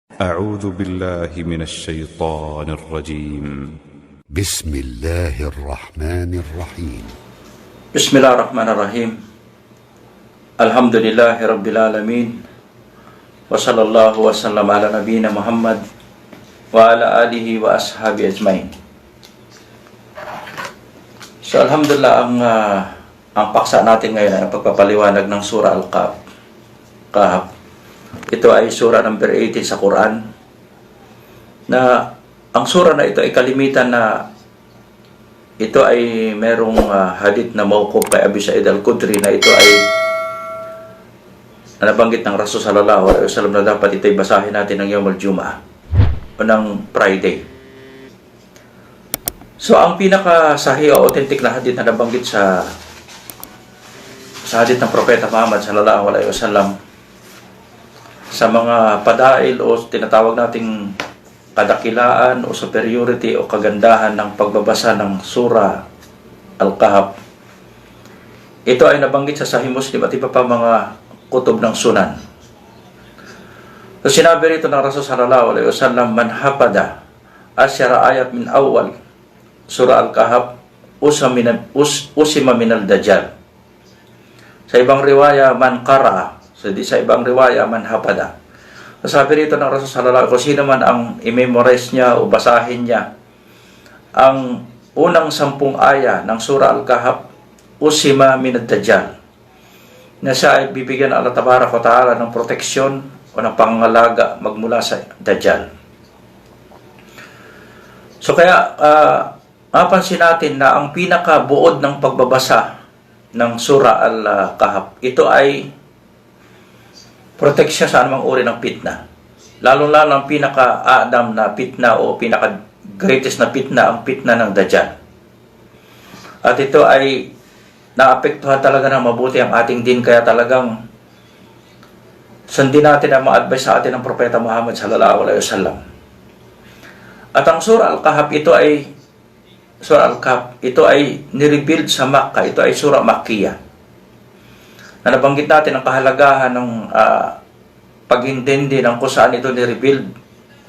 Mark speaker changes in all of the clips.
Speaker 1: أعوذ بالله من الشيطان الرجيم.
Speaker 2: بسم الله الرحمن الرحيم.
Speaker 3: بسم الله الرحمن الرحيم. الحمد لله رب العالمين. وصلى الله وسلم على نبينا محمد وعلى آله وأصحابه أجمعين. So alhamdulillah, ang paksa natin ngayon ay ang pagpapaliwanag ng Surah Al-Kahf. Ito ay surah number 18 sa Quran, na ang surah na ito ay kalimitan na ito ay merong hadith na mauquf kay Abi Sa'id Al-Khudri, na ito ay nabanggit ng Rasul sallallahu alaihi wasallam na dapat ito ay basahin natin ng Yawm al-Jum'ah o ng Friday. So ang pinaka-sahih o authentic na hadith na nabanggit sa hadith ng Propeta Muhammad sallallahu alaihi wasallam sa mga padail o tinatawag nating kadakilaan o superiority o kagandahan ng pagbabasa ng Surah Al-Kahf, ito ay nabanggit sa Sahih Muslim at iba pa mga kutub ng Sunan. So sinabi rito ng Rasul sallallahu alaihi wasallam, man hafada asyara ayat min awal Surah Al-Kahf usima minal dajjal. Sa ibang riwaya, man qara'a. So sa ibang riwaya, man hafada. Sabi rito ng Rasul sallallahu alaihi wasallam, kung sino man ang i-memorize niya o basahin niya ang unang 10 aya ng Surah Al-Kahf, usima minad dajjal, na siya ay bibigyan ng Allah Tabaraka wa Ta'ala ng proteksyon o ng pangangalaga magmula sa Dajjal. So kaya mapansin natin na ang pinakabuod ng pagbabasa ng Surah Al-Kahf, ito ay proteksyon sa anumang uri ng fitna. Lalo-lalo ang pinaka-Adam na fitna o pinaka-greatest na fitna, ang fitna ng Dajjal. At ito ay naapektuhan talaga ng mabuti ang ating din, kaya talagang sundin natin ang mga advice sa atin ng Propeta Muhammad sallallahu alaihi wasallam. At ang Surah Al-Kahf, ito ay nirebuild sa Makkah. Ito ay Surah Makkiyah. Na nabanggit natin ang kahalagahan ng pag-intindi ng kung saan ito ni-rebuild.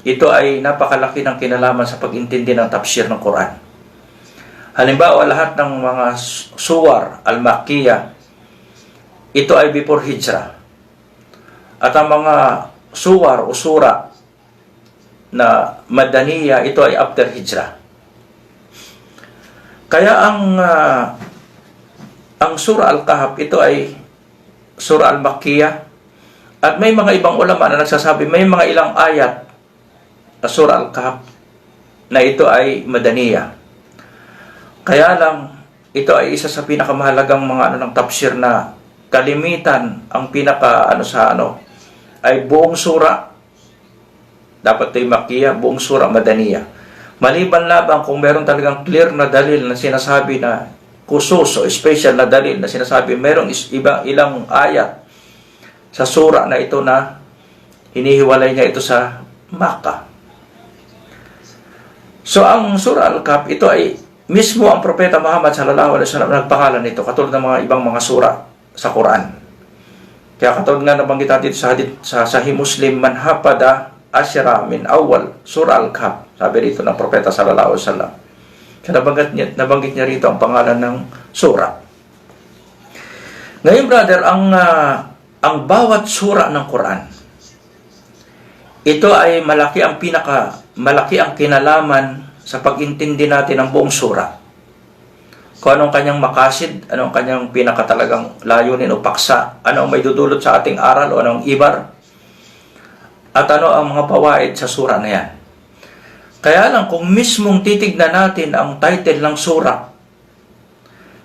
Speaker 3: Ito ay napakalaki ng kinalaman sa pag-intindi ng tafsir ng Quran. Halimbawa, lahat ng mga suwar al-Makkiyah, ito ay before Hijrah. At ang mga suwar o sura na Madaniya, ito ay after Hijrah. Kaya ang Surah Al-Kahf, ito ay Surah Al-Makkiyah, at may mga ibang ulama na nagsasabi may mga ilang ayat na Surah Al-Kahf na ito ay Madaniyah. Kaya lang, ito ay isa sa pinakamahalagang mga ng tafsir na kalimitan ang ay buong surah dapat ito ay Makkiyah, buong surah Madaniyah. Maliban labang kung meron talagang clear na dalil na sinasabi na khusus o special na dalil na sinasabi merong ilang ayat sa surah na ito na hinihiwalay niya ito sa Makkah. So ang Surah Al-Kahf, ito ay mismo ang Propeta Muhammad sallallahu alaihi wasallam nagpangalan nito, katulad ng mga ibang mga surah sa Quran. Kaya katulad nga nabanggit natin sa Sahih Muslim, man hafada asyara min awal Surah Al-Kahf, sabi rito ng Propeta sallallahu alaihi wasallam. Kaya nabanggit niya rito ang pangalan ng surah. Ngayon brother, ang bawat surah ng Quran, ito ay malaki ang kinalaman sa pag-intindi natin ng buong surah. Kung anong kanyang makasid, anong kanyang pinakatalagang layunin o paksa, ano ang may dudulot sa ating aral o anong ibar, at ano ang mga pawaid sa surah na yan. Kaya lang, kung mismong titignan natin ang title ng surah,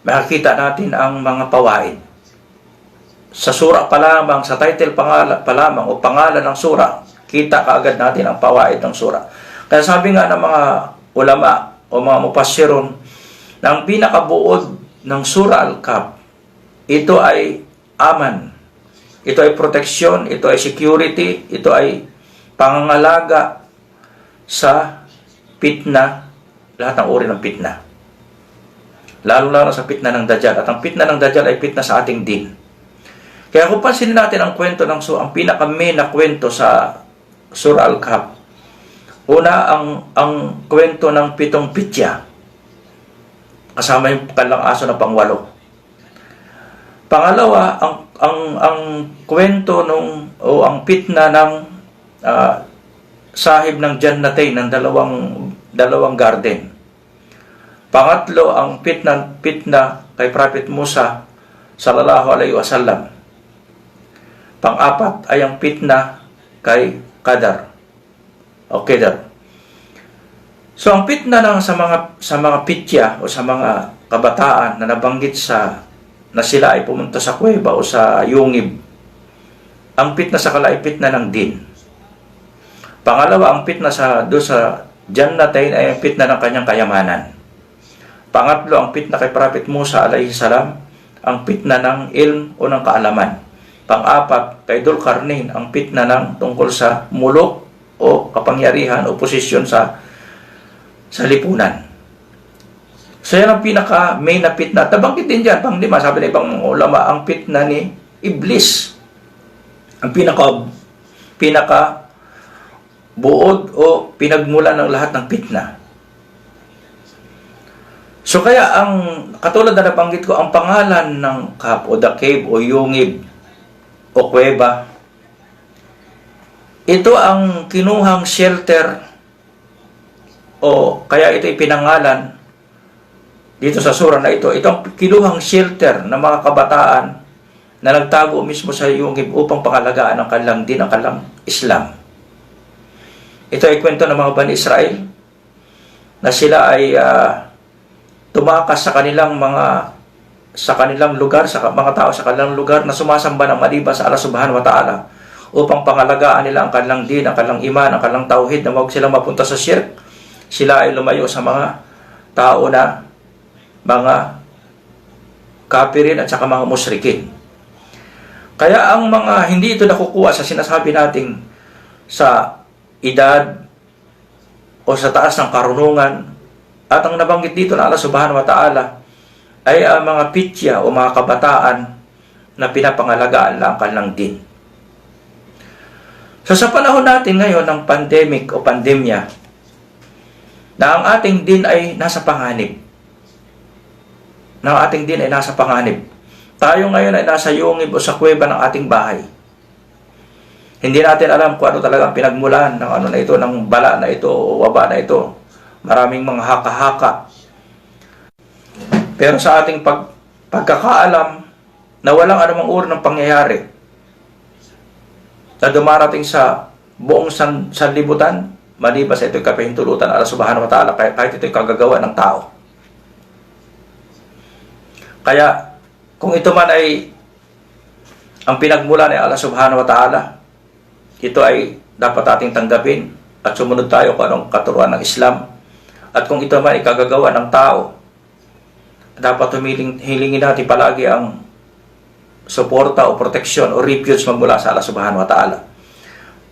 Speaker 3: makikita natin ang mga pawaid. Sa surah pa lamang, sa title pa lamang o pangalan ng surah, kita kaagad natin ang pawaid ng surah. Kaya sabi nga ng mga ulama o mga mufassirun, na ang pinakabuod ng Surah Al-Kahf, ito ay aman, ito ay proteksyon, ito ay security, ito ay pangangalaga sa fitna, lahat ng uri ng fitna. Lalo-lalo sa fitna ng Dajjal. At ang fitna ng Dajjal ay fitna sa ating din. Kaya kung pansinin natin ang kwento ang pinaka-main na kwento sa Surah Al-Kahf. Una, ang kwento ng 7 pitya. Kasama yung kanilang aso na pangwalo. Pangalawa, ang kwento ang pitna ng sahib ng Jannatain, ng dalawang garden. Pangatlo, ang pitna kay Prophet Musa sallallahu alaihi wasallam. Pang-apat ay ang pitna kay Kedar. So ang pitna sa mga pitya o sa mga kabataan na nabanggit na sila ay pumunta sa kuweba o sa yungib. Ang pitna sa kala ay pitna ng din. Pangalawa, ang pitna sa Jannatain ay ang pitna ng kanyang kayamanan. Pangatlo, ang pitna kay Prophet Musa alayhi salam, ang pitna ng ilm o ng kaalaman. Pang-apat, kay Dzulqarnain, ang pitna ng tungkol sa mulok o kapangyarihan o posisyon sa lipunan. So yan ang pinaka-main na pitna. Nabanggit din dyan, pang-lima, sabi ng ibang ulama, ang pitna ni Iblis. Ang pinaka buod o pinagmula ng lahat ng pitna. So kaya ang katulad na nabanggit ko, ang pangalan ng Kahf o the cave o yungib o kuweba, ito ang kinuhang shelter o kaya ito ipinangalan dito sa surah na ito. Ito ang kinuhang shelter ng mga kabataan na nagtago mismo sa yungib upang pangalagaan ang kanilang din, ang kanilang Islam. Ito ay kwento ng mga Bani Israel na sila ay tumakas sa kanilang lugar, sa mga tao sa kanilang lugar na sumasamba ng maliban sa Allah Subhanahu wa Ta'ala upang pangalagaan nila ang kanilang din, ang kanilang iman, ang kanilang tauhid, na huwag silang mapunta sa shirk. Sila ay lumayo sa mga tao na mga kapirin at saka mga musyrikin. Kaya ang mga hindi ito nakukuha sa sinasabi nating sa edad o sa taas ng karunungan, at ang nabanggit dito na Allah Subhanahu wa Ta'ala ay ang mga pitya o mga kabataan na pinapangalagaan lang kanilang din. So sa panahon natin ngayon ng pandemic o pandemya, na ang ating din ay nasa panganib. Tayo ngayon ay nasa yungib o sa kuweba ng ating bahay. Hindi natin alam kung ano talagang pinagmulan ng ano na ito, ng bala na ito o waba na ito. Maraming mga haka-haka. Pero sa ating pagkakaalam na walang anumang uri ng pangyayari na dumarating sa buong sanlibutan, maliban sa ito'y kapahintulutan Allah Subhanahu wa Ta'ala, kahit ito'y kagagawa ng tao. Kaya kung ito man ay ang pinagmula ni Allah Subhanahu wa Ta'ala, ito ay dapat ating tanggapin at sumunod tayo kung anong katuruan ng Islam. At kung ito man ay kagagawa ng tao, dapat hilingin natin palagi ang suporta o proteksyon o refuge magmula sa Allah Subhanahu wa Ta'ala.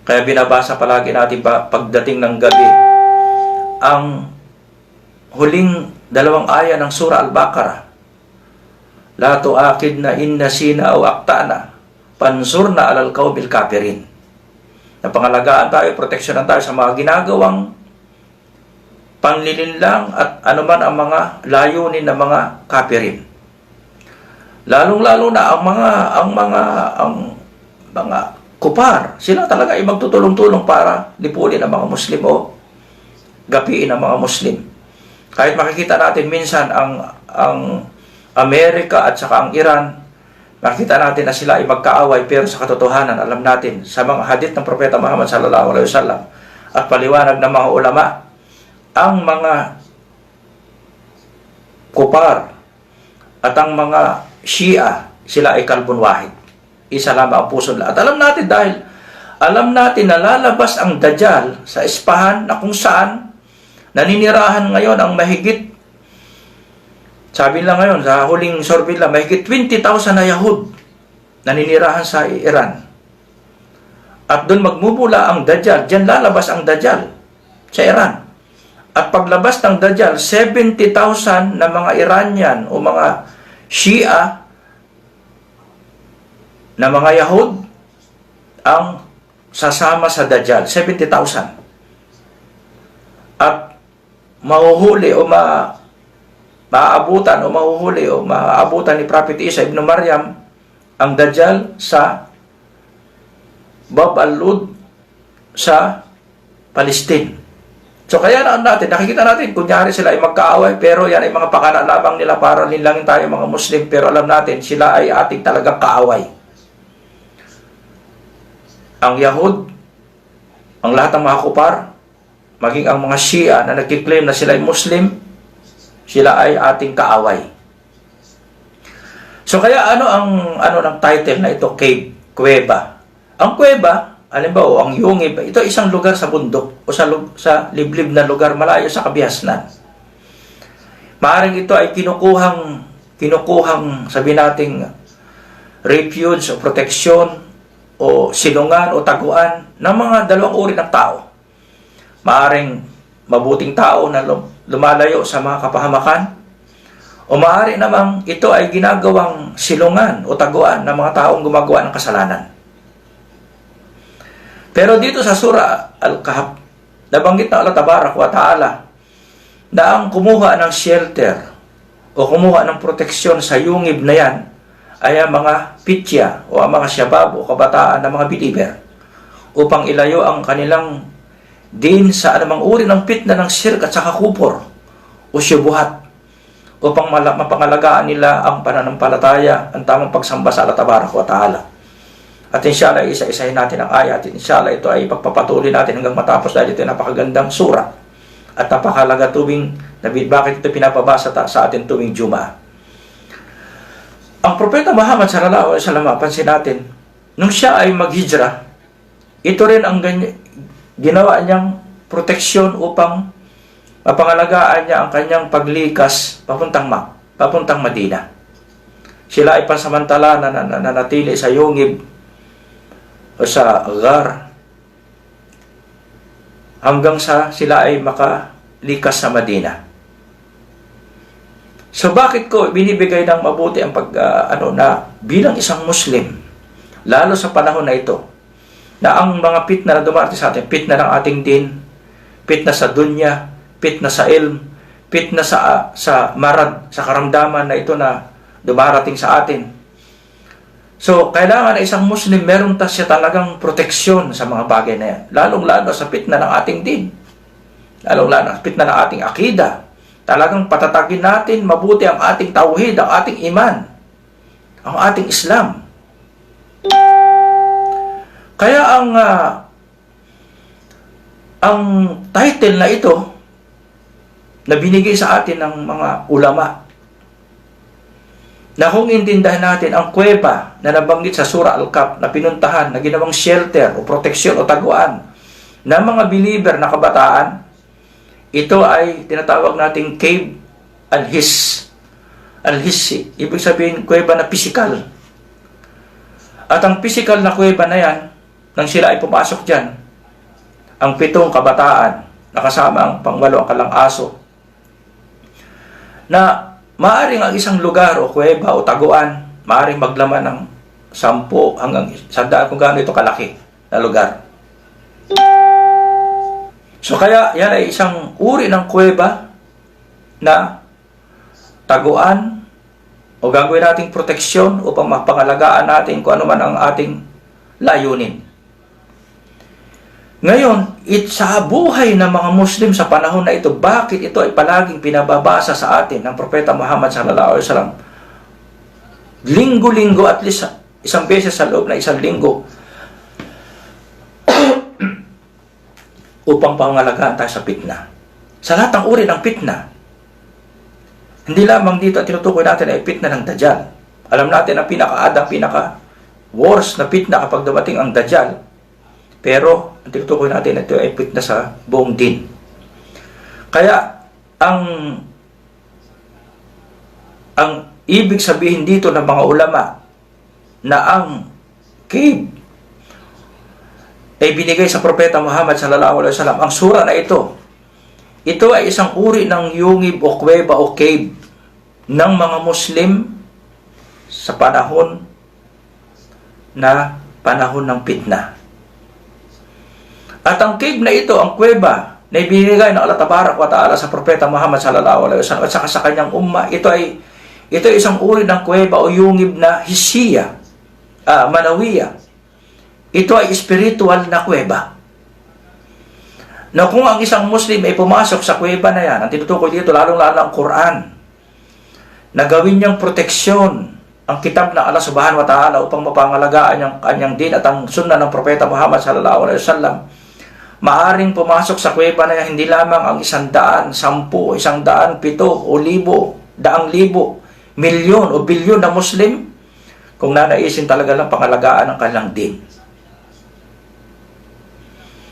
Speaker 3: Kaya binabasa palagi natin pagdating ng gabi ang huling 2 aya ng Surah Al-Baqarah. La tu'akidna in nasina o aktana pansurna alal qawmil kafirin. Na pangalagaan tayo, proteksyonan tayo sa mga ginagawang panlilinlang at anuman ang mga layunin ng mga kafirin. Lalong-lalo na ang mga kupar, sila talaga ay magtutulong-tulong para lipunin ang mga Muslim o gapiin ang mga Muslim. Kahit makikita natin minsan ang Amerika at saka ang Iran, makita natin na sila ay magkaaway, pero sa katotohanan, alam natin sa mga hadith ng Propeta Muhammad sallallahu alaihi wasallam at paliwanag ng mga ulama, ang mga kupar at ang mga Shia, sila ay kalbun wahid. Isa lamang ang puso nila. At alam natin dahil alam natin na lalabas ang Dajjal sa Ispahan, na kung saan naninirahan ngayon ang mahigit, sabi lang ngayon, sa huling survey lang, mahigit 20,000 na Yahud naninirahan sa Iran. At doon magmumula ang Dajjal. Diyan lalabas ang Dajjal sa Iran. At paglabas ng Dajjal, 70,000 na mga Iranian o mga Shia na mga Yahud ang sasama sa Dajjal, 70,000. At mahuhuli o maaabutan o mahuhuli o maaabutan ni Prophet Isa ibn Maryam ang Dajjal sa Bab al-Lud sa Palestine. So kaya nakikita natin, kunyari sila ay magkaaway, pero yan ay mga pakana lamang nila para linlangin tayo mga Muslim, pero alam natin, sila ay ating talagang kaaway. Ang Yahud, ang lahat ng mga kupar, maging ang mga Shia na nagkiklaim na sila ay Muslim, sila ay ating kaaway. So kaya ano ng title na ito, cave, kuweba. Ang kuweba, halimbawa, ang Yungib, ito isang lugar sa bundok o sa liblib na lugar malayo sa kabihasnan. Maaring ito ay kinukuhang sabi nating refuge o proteksyon o silungan o taguan ng mga dalawang uri ng tao. Maaring mabuting tao na lumalayo sa mga kapahamakan, o maaari namang ito ay ginagawang silungan o taguan ng mga taong gumagawa ng kasalanan. Pero dito sa Surah Al-Kahf, nabanggit na Allah Tabarak wa Ta'ala na ang kumuha ng shelter o kumuha ng proteksyon sa yungib na yan ay ang mga pitya o ang mga syabab o kabataan ng mga believer upang ilayo ang kanilang din sa anumang uri ng pitna ng sirk at saka kupor o syubuhat upang mapangalagaan nila ang pananampalataya, ang tamang pagsamba sa Allah Tabarak wa Ta'ala. At inshallah, isa-isahin natin ang ayat. Inshallah, ito ay pagpapatuloy natin hanggang matapos dahil ito ay napakagandang sura. At napakalaga tuwing, bakit ito pinapabasa sa atin tuwing Juma'a. Ang Propeta Muhammad sallallahu alaihi wasallam, pansin natin, nung siya ay maghijra, ito rin ang ginawa niyang proteksyon upang mapangalagaan niya ang kanyang paglikas papuntang Madina. Sila ay pansamantala na nanatili sa yungib o sa Ghar hanggang sa sila ay makalikas sa Madina. So bakit ko binibigay ng mabuti ang na bilang isang Muslim, lalo sa panahon na ito, na ang mga fitna na dumarating sa atin, fitna ng ating din, fitna sa dunya, fitna sa ilm, fitna sa marad, sa karamdaman na ito na dumarating sa atin. So, kailangan na isang Muslim, meron siya talagang proteksyon sa mga bagay na yan. Lalong-lalo sa fitna ng ating din. Lalong-lalo sa fitna ng ating akida. Talagang patatagin natin mabuti ang ating tauhid, ang ating iman, ang ating Islam. Kaya ang title na ito na binigay sa atin ng mga ulama, na kung intindahan natin ang kuweba na nabanggit sa Surah Al-Kahf na pinuntahan, na ginawang shelter o proteksyon o taguan ng mga believer na kabataan, ito ay tinatawag nating cave al-hissi. Ibig sabihin, kuweba na physical. At ang physical na kuweba na yan, nang sila ay pumasok dyan, ang 7 kabataan, nakasama ang pang-8 kalang aso, na maaring ang isang lugar o kuweba o taguan, maaring maglaman ng 10 hanggang 100 kung gaano ito kalaki na lugar. So kaya yan ay isang uri ng kuweba na taguan o gagawin nating proteksyon upang mapangalagaan natin kung ano man ang ating layunin. Ngayon, sa buhay ng mga Muslim sa panahon na ito, bakit ito ay palaging pinababasa sa atin ng Propeta Muhammad sallallahu alaihi wasallam? Linggo-linggo, at least isang beses sa loob na isang linggo, upang pangalagaan tayo sa fitna. Sa lahat ng uri ng fitna. Hindi lamang dito at tinutukoy natin ay fitna ng Dajjal. Alam natin ang pinaka-worst na fitna kapag dumating ang Dajjal. Pero, ang tinutukoy natin, ito ay fitna sa buong din. Kaya, ang ibig sabihin dito ng mga ulama na ang cave ay binigay sa Propeta Muhammad sallallahu alaihi wasallam, ang sura na ito ay isang uri ng yungib o kuweba o cave ng mga Muslim sa panahon ng fitna. At ang cave na ito, ang kuweba, na ibinigay ng Allah Tabarak wa Ta'ala sa Propeta Muhammad sallallahu alaihi wasallam at saka sa kanyang umma, ito ay isang uri ng kuweba o yungib na hisiya, manawiya. Ito ay spiritual na kuweba. Na kung ang isang Muslim ay pumasok sa kuweba na yan, ang tinutukoy dito, lalong-lalo ang Quran, na gawin niyang proteksyon ang kitab ng Allah Subhanahu wa Ta'ala upang mapangalagaan ang kanyang din at ang sunnah ng Propeta Muhammad sallallahu alaihi wasallam, maaring pumasok sa kuweba na yan, hindi lamang ang 100, 10, 100, 7, o 1,000, 100,000, milyon o bilyon na Muslim kung nanaisin talaga lang pangalagaan ang kanilang din.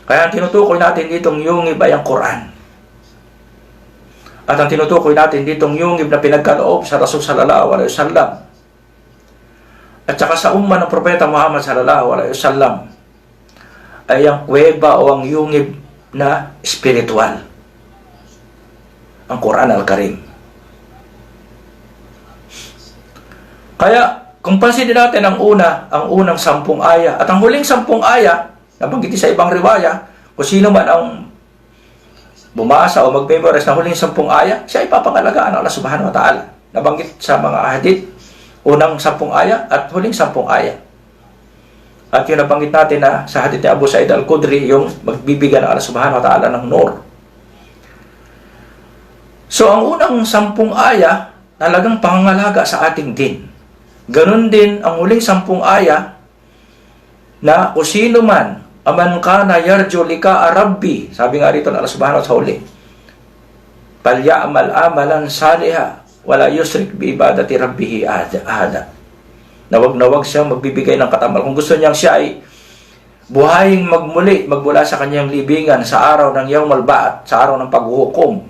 Speaker 3: Kaya ang tinutukoy natin ditong yungib ay ang Quran. At ang tinutukoy natin ditong yungib na pinagkaloob sa Rasul sallallahu alaihi wasallam at saka sa umma ng Propeta Muhammad sallallahu alaihi wasallam ay ang kuweba o ang yungib na spiritual. Ang Quran Al-Karim. Kaya kung pansinin natin ang unang 10 aya at ang huling 10 aya, nabanggit sa ibang riwaya, kung sino man ang bumasa o mag-memorize ng huling 10 aya, siya ay papangalagaan ng Allah Subhanahu wa Ta'ala. Nabanggit sa mga hadith, unang 10 aya at huling 10 aya. At yung nabanggit natin na sa hadith ni Abu Sa'id Al-Khudri, yung magbibigay ng Allah Subhanahu wa Ta'ala ng nur. So, ang unang 10 aya, talagang pangangalaga sa ating din. Ganon din ang huling 10 aya, na kung sino man, aman kana yarju lika rabbi, sabi nga rito ng Allah Subhanahu wa Ta'ala sa huli, palyamal amalan saliha wala yusrik bi ibadati rabbihi ahada. Nawag siyang magbibigay ng katamal. Kung gusto niyang siya ay buhaying magmula sa kanyang libingan sa araw ng Yawmal Ba'at, sa araw ng paghuhukom,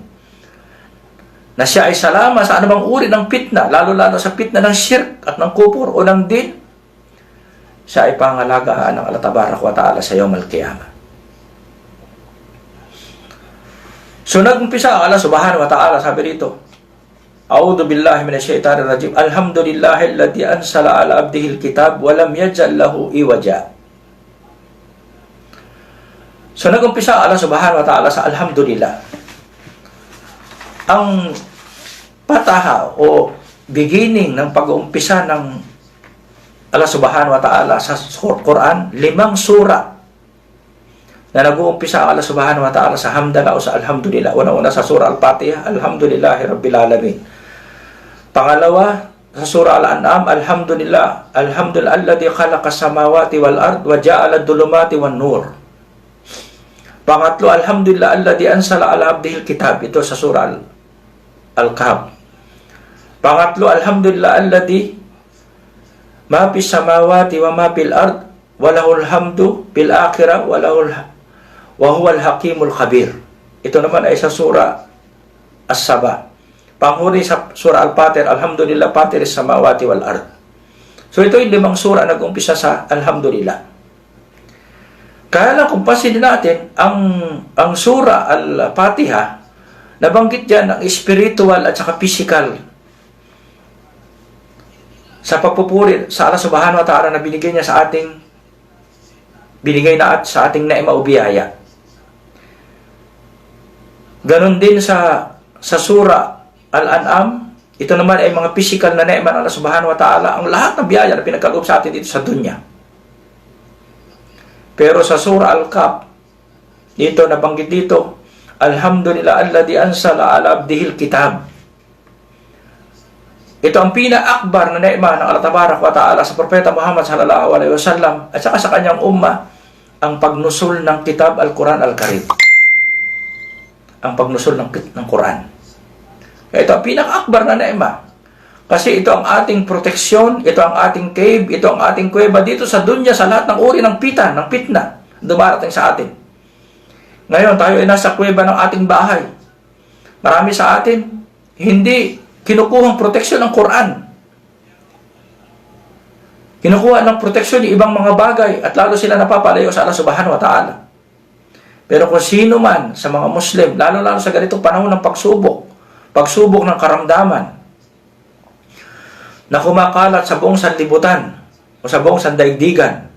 Speaker 3: na siya ay salama sa anumang uri ng fitna, lalo-lalo sa fitna ng shirk at ng kupur o ng din, siya ay pangalagaan ng Allah Tabarak wa Ta'ala sa Yawmal Qiyamah. So nag-umpisa ang Allah Subhanahu wa Ta'ala, sabi rito, A'udhu billahi minasyaitanir rajim. Alhamdulillahilladzi ansala ala abdihil kitab wa lam yaj'al lahu iwaja. So nag-umpisa ang Allah Subhanahu wa Ta'ala sa alhamdulillah. Ang pataha o beginning ng pag-uumpisa ng Allah Subhanahu wa Ta'ala sa Quran, 5 sura na nag-uumpisa ang Allah Subhanahu wa Ta'ala sa hamdala o sa alhamdulillah. Una-una sa surah Al-Fatiha, alhamdulillahi rabbil alamin. Pangalawa, sa surah Al-An'am, alhamdulillah alladhi khalaqa samawati wal ard wa ja'ala ad-dhulumati wan nur. Pangatlo, alhamdulillah alladhi ansala ala abdihil kitab. Ito sa surah Al-Kahf. Pangatlo, alhamdulillah alladhi ma fis samawati wa ma fil ard wa lahul hamdu fil akhirah wa huwal hakimul khabir. Ito naman ay sa surah As-Saba. Panghuli sa surah Al-Fatir, alhamdulillah fatiris samawati wal ard. So ito yung 5 surah nag-umpisa sa alhamdulillah. Kaya lang kung pansinin natin ang surah Al-Fatiha, nabanggit diyan ang spiritual at saka physical sa pagpupuri sa Allah Subhanahu wa Ta'ala na binigay niya sa ating sa ating naima o biyaya. Ganon din sa surah Al-An'am, ito naman ay mga physical na naima ng Allah Subhanahu wa Ta'ala, ang lahat ng biyaya na pinagkaloob sa atin dito sa dunya. Pero sa surah Al-Kahf, dito nabanggit dito, alhamdulillah alladhi ansala ala abdihil kitab. Ito ang pina-akbar na naima ng Allah Tabarak wa Ta'ala sa Propeta Muhammad sallallahu alaihi wasallam at saka sa kanyang umma, ang pagnusul ng kitab Al-Quran Al-Karim. Ang pagnusul ng Quran. Ito ang pinaka-akbar na naima. Kasi ito ang ating proteksyon, ito ang ating cave, ito ang ating kuweba dito sa dunya, sa lahat ng uri ng fitna dumarating sa atin. Ngayon, tayo ay nasa kuweba ng ating bahay. Marami sa atin, hindi kinukuhang proteksyon ng Quran. Kinukuha ng proteksyon yung ibang mga bagay at lalo sila napapalayo sa Allah Subhanahu wa Ta'ala. Pero kung sino man sa mga Muslim, lalo-lalo sa ganitong panahon ng pagsubok ng karamdaman na kumakalat sa buong sanlibutan o sa buong sandaigdigan,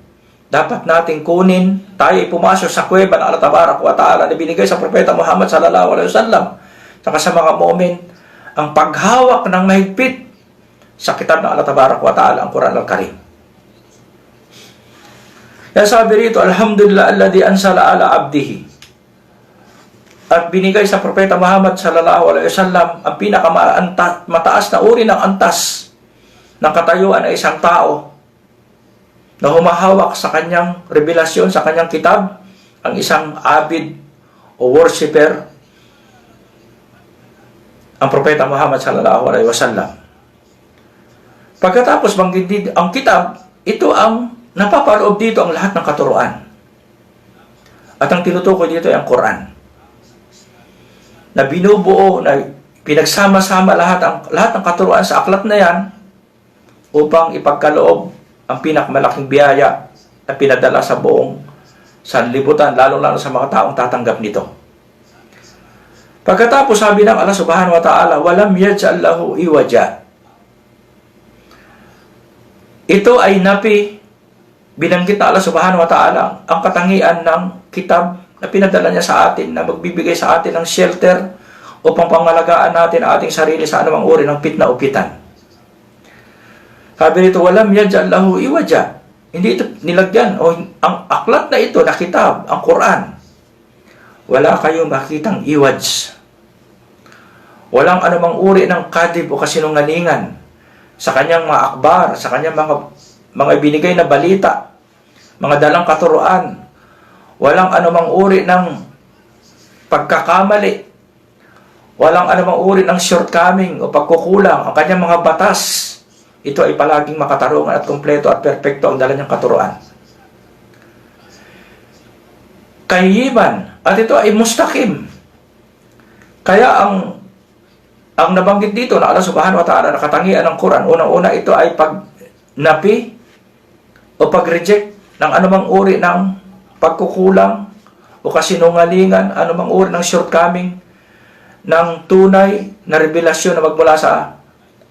Speaker 3: dapat nating kunin. Tayo ay pumasok sa kuweba ng Allah Tabarak wa Ta'ala na binigay sa Propeta Muhammad sallallahu alaihi wasallam. Saka sa mga mu'min, ang paghawak ng mahigpit sa kitab ng Allah Tabarak wa Ta'ala, ang Quran Al-Karim. Kaya sabi rito, alhamdulillah alladhi ansala ala abdihi. At binigay sa Propeta Muhammad sallallahu alaihi wasallam ang pinakamataas na uri ng antas ng katayuan ay isang tao na humahawak sa kanyang revelasyon, sa kanyang kitab, ang isang abid o worshipper, ang Propeta Muhammad sallallahu alaihi wasallam. Pagkatapos banggit ang kitab, ito ang napapaloob dito ang lahat ng katuruan. At ang tinutukoy dito ay ang Quran. Na binubuo, na pinagsama-sama lahat ng katuruan sa aklat na yan upang ipagkaloob ang pinakamalaking biyaya na pinadala sa buong sanlibutan, lalo-lalo sa mga taong tatanggap nito. Pagkatapos sabi ng Allah Subhanahu wa Ta'ala, walam yaj'al lahu iwaja. Ito ay binanggit na Allah Subhanahu wa Ta'ala ang katangian ng kitab na pinadala niya sa atin, na magbibigay sa atin ng shelter upang pangalagaan natin ang ating sarili sa anumang uri ng pitna o pitan. Sabi nito, walam yaj'al lahu iwaja. Hindi ito nilagyan, o ang aklat na ito, na kitab, ang Quran, wala kayong makitang iwaj. Walang anumang uri ng kadib o kasinungalingan sa kanyang mga akbar, sa kanyang mga binigay na balita, mga dalang katuruan. Walang anumang uri ng pagkakamali. Walang anumang uri ng shortcoming o pagkukulang. Ang kanyang mga batas, ito ay palaging makatarungan at kumpleto at perpekto ang dala niyang katuruan. Qayyiban, at ito ay mustaqim. Kaya ang nabanggit dito na Allah Subhanahu wa Ta'ala na katangian ng Quran, unang-una ito ay pagnapi o pag-reject ng anumang uri ng pagkukulang o kasinungalingan, anumang uri ng shortcoming ng tunay na revelasyon na magmula sa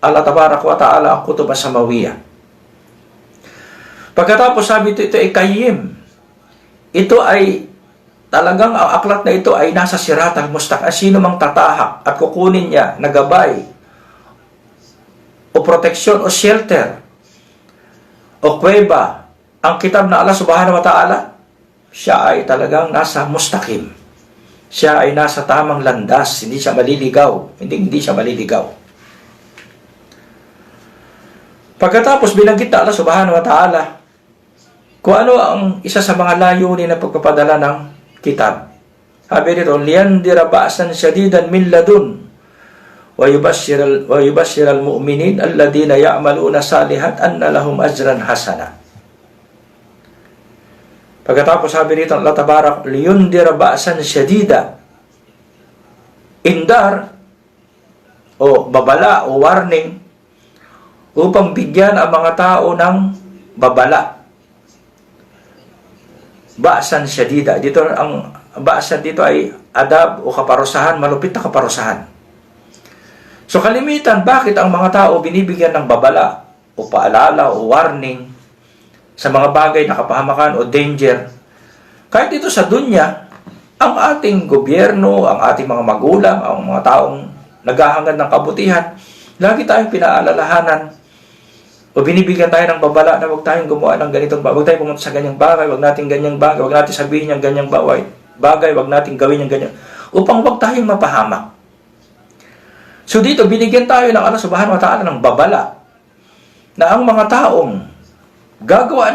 Speaker 3: Allah Tabarak wa Ta'ala, ang Kutub as-Samawiyah. Pagkatapos sabi ito ay qayyim. Ito ay talagang ang aklat na ito ay nasa sirat al-mustaqim. Sino mang tatahak at kukunin niya na gabay o proteksyon o shelter o kuweba ang kitab na Allah Subhanahu wa Ta'ala, siya ay talagang nasa mustaqim. Siya ay nasa tamang landas, hindi siya maliligaw. Hindi siya maliligaw. Pagkatapos binanggit na Allah Subhanahu wa Ta'ala kung ano ang isa sa mga layunin na pagpapadala ng kitab. Sabi dito, liyandira ba'san shadidan min ladun wa yubashshiral mu'minin alladhina ya'maluna salihat anna lahum ajran hasana. Pagkatapos sabi dito Allah Tabarak, liyundira ba'san shadida. Indar o babala o warning upang bigyan ang mga tao ng babala. Ba'san syadida. Dito ang ba'san dito ay adab o kaparusahan, malupit na kaparusahan. So kalimitan, bakit ang mga tao binibigyan ng babala o paalala o warning sa mga bagay na kapahamakan o danger? Kahit dito sa dunya, ang ating gobyerno, ang ating mga magulang, ang mga taong naghahangad ng kabutihan, lagi tayong pinaalalahanan o binibigyan tayo ng babala na huwag tayong gumawa ng ganitong bagay, huwag tayong pumunta sa ganyang bagay, huwag natin ganyang bagay, huwag natin sabihin yung ganyang bagay, huwag natin gawin yung ganyan, upang huwag tayong mapahamak. So dito, binigyan tayo ng Allah Subhanahu wa Ta'ala ng babala na ang mga taong gagawa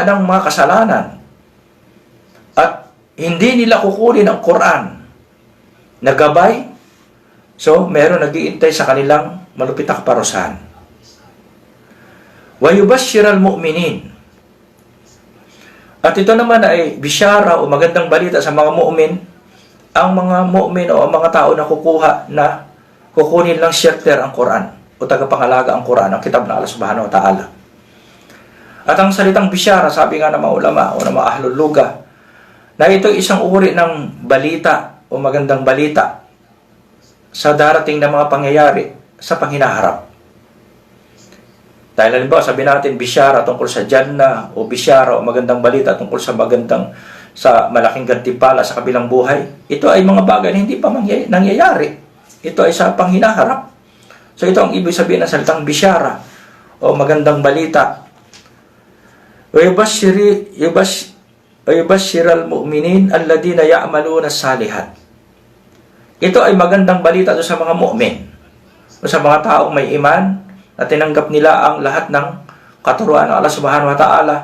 Speaker 3: ng mga kasalanan at hindi nila kukunin ang Quran na gabay, so meron nag-iintay sa kanilang malupit na kaparusahan. Wa yubashshiral mu'minin. At ito naman ay bisyara o magandang balita sa mga mu'min, ang mga mu'min o ang mga tao na kukunin lang shelter ang Quran o tagapangalaga ang Quran, ang kitab na Allah Subhanahu wa Ta'ala. At ang salitang bisyara, sabi nga ng mga ulama o ng mga ahlul lugha, na ito isang uri ng balita o magandang balita sa darating na mga pangyayari sa panghinaharap. Dahil halimbawa, sabi natin, bisyara tungkol sa Jannah, o bisyara o magandang balita tungkol sa malaking gantimpala sa kabilang buhay. Ito ay mga bagay na hindi pa nangyayari. Ito ay sa panghinaharap. So ito ang ibig sabihin ng salitang bisyara o magandang balita. وَيُبَشِّرَ الْمُؤْمِنِينَ الَّذِينَ يَعْمَلُونَ الصَّالِحَاتِ. Ito ay magandang balita do sa mga mu'min, o sa mga taong may iman na tinanggap nila ang lahat ng katuruan ng Allah Subhanahu wa Ta'ala,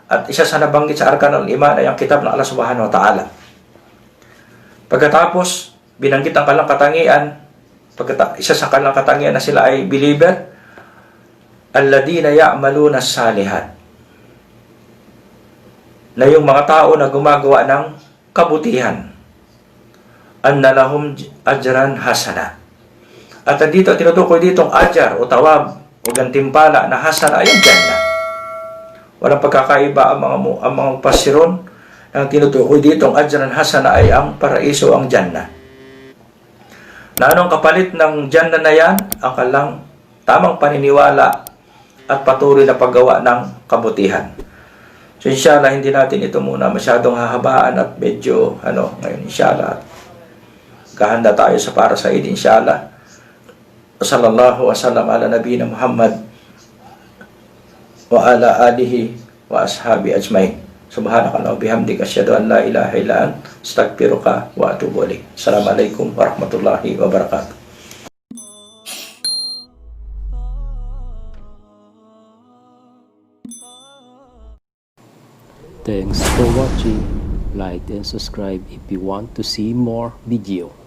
Speaker 3: at isa sa nabanggit sa arkanul iman ay ang kitab ng Allah Subhanahu wa Ta'ala. Pagkatapos binanggit ang kanilang katangian, isa sa kanilang katangian na sila ay believer, alladina ya'maluna as-salihat, na yung mga tao na gumagawa ng kabutihan, anna lahum ajran hasana. At dito tinutukoy ditong ajar o tawab o gantimpala na hasana ay ang Jannah. Walang pagkakaiba ang mga pasirun. Ang tinutukoy ditong ajran hasana ay ang paraiso, ang Jannah. Na anong kapalit ng Jannah na yan? Ang kalang tamang paniniwala at patuloy na paggawa ng kabutihan. So inshallah, hindi natin ito muna masyadong hahabaan at medyo ngayon inshallah kahanda tayo sa para sa Eid inshallah. Sallallahu wa sallam ala nabiyina Muhammad wa ala alihi wa ashabi ajmain. Subhanakallah wa bihamdika asyhadu an la ilaha illa anta astaghfiruka wa atubu ilaik. Assalamualaikum warahmatullahi wabarakatuh.
Speaker 4: Thanks for watching. Like and subscribe if you want to see more video.